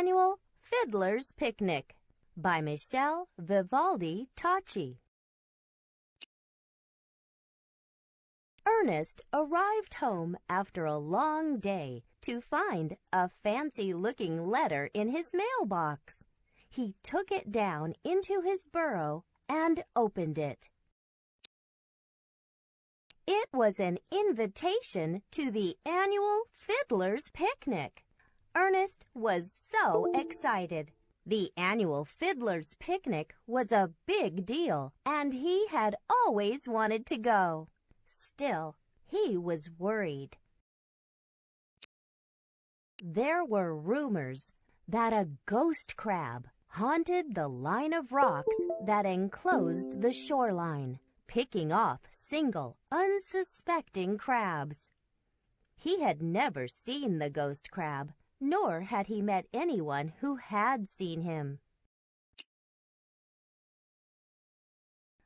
annual Fiddler's Picnic by Vivaldi Tocci. Ernest arrived home after a long day to find a fancy-looking letter in his mailbox. He took it down into his burrow and opened it. It was an invitation to the annual Fiddler's Picnic. Ernest was so excited. The annual Fiddler's Picnic was a big deal, and he had always wanted to go. Still, he was worried. There were rumors that a ghost crab haunted the line of rocks that enclosed the shoreline, picking off single, unsuspecting crabs. He had never seen the ghost crab, nor had he met anyone who had seen him.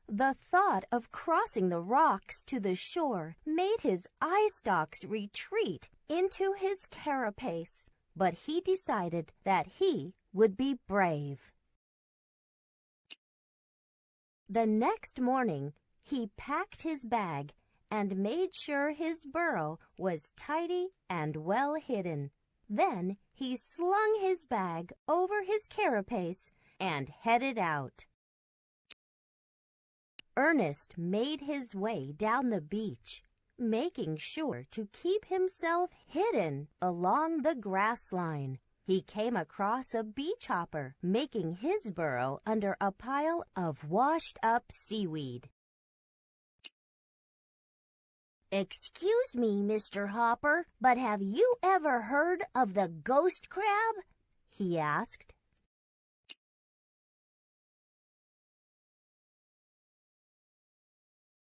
The thought of crossing the rocks to the shore made his eye stalks retreat into his carapace, but he decided that he would be brave. The next morning, he packed his bag and made sure his burrow was tidy and well hidden. Then he slung his bag over his carapace and headed out. Ernest made his way down the beach, making sure to keep himself hidden along the grass line. He came across a beach hopper making his burrow under a pile of washed-up seaweed. "Excuse me, Mr. Hopper, but have you ever heard of the ghost crab?" he asked.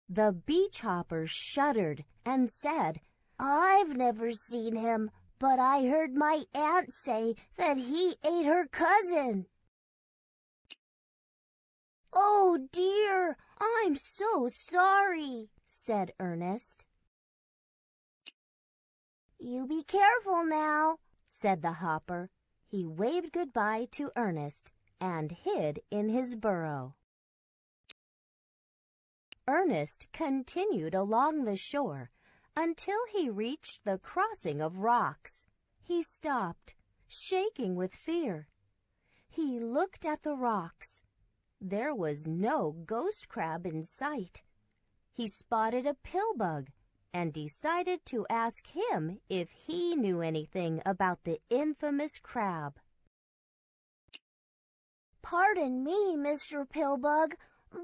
The beach hopper shuddered and said, "I've never seen him, but I heard my aunt say that he ate her cousin." "Oh dear, I'm so sorry," said Ernest. "You be careful now," said the hopper. He waved goodbye to Ernest and hid in his burrow. Ernest continued along the shore until he reached the crossing of rocks. He stopped, shaking with fear. He looked at the rocks. There was no ghost crab in sight. He spotted a pillbug and decided to ask him if he knew anything about the infamous crab. "Pardon me, Mr. Pillbug,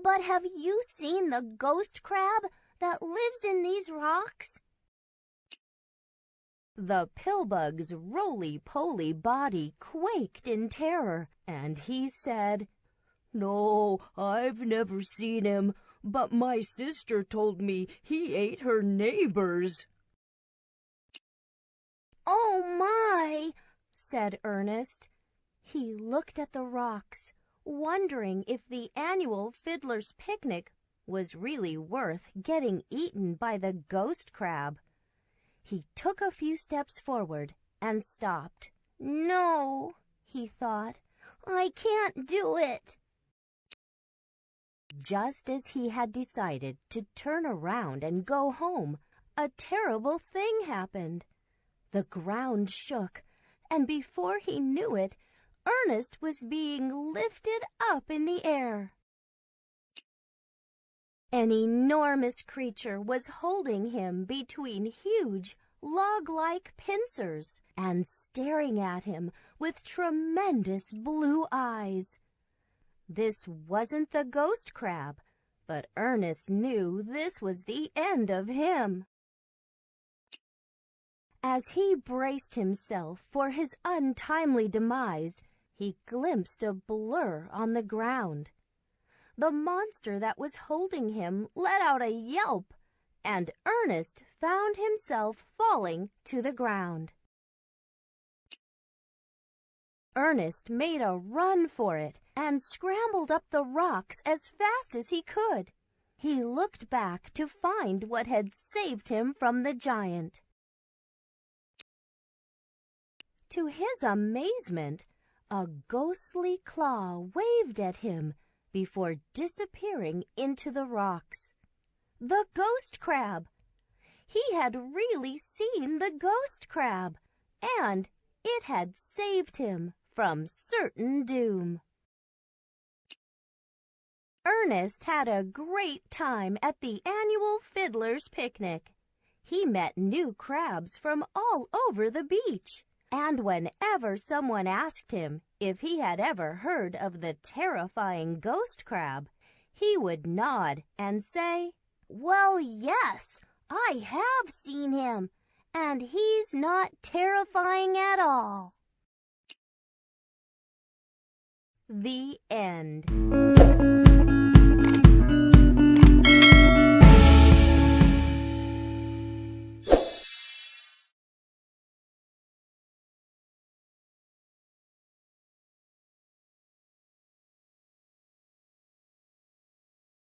but have you seen the ghost crab that lives in these rocks?" The pillbug's roly-poly body quaked in terror, and he said, "No, I've never seen him, but my sister told me he ate her neighbors." "Oh my!" said Ernest. He looked at the rocks, wondering if the annual Fiddler's Picnic was really worth getting eaten by the ghost crab. He took a few steps forward and stopped. "No," he thought, "I can't do it." Just as he had decided to turn around and go home, a terrible thing happened. The ground shook, and before he knew it, Ernest was being lifted up in the air. An enormous creature was holding him between huge, log-like pincers and staring at him with tremendous blue eyes. This wasn't the ghost crab, but Ernest knew this was the end of him. As he braced himself for his untimely demise, he glimpsed a blur on the ground. The monster that was holding him let out a yelp, and Ernest found himself falling to the ground. Ernest made a run for it and scrambled up the rocks as fast as he could. He looked back to find what had saved him from the giant. To his amazement, A ghostly claw waved at him before disappearing into the rocks. The ghost crab! He had really seen the ghost crab, and it had saved him from certain doom. Ernest had a great time at the annual Fiddler's picnic. He met new crabs from all over the beach, and whenever someone asked him if he had ever heard of the terrifying ghost crab, he would nod and say, "Well, yes, I have seen him, and he's not terrifying at all." The end.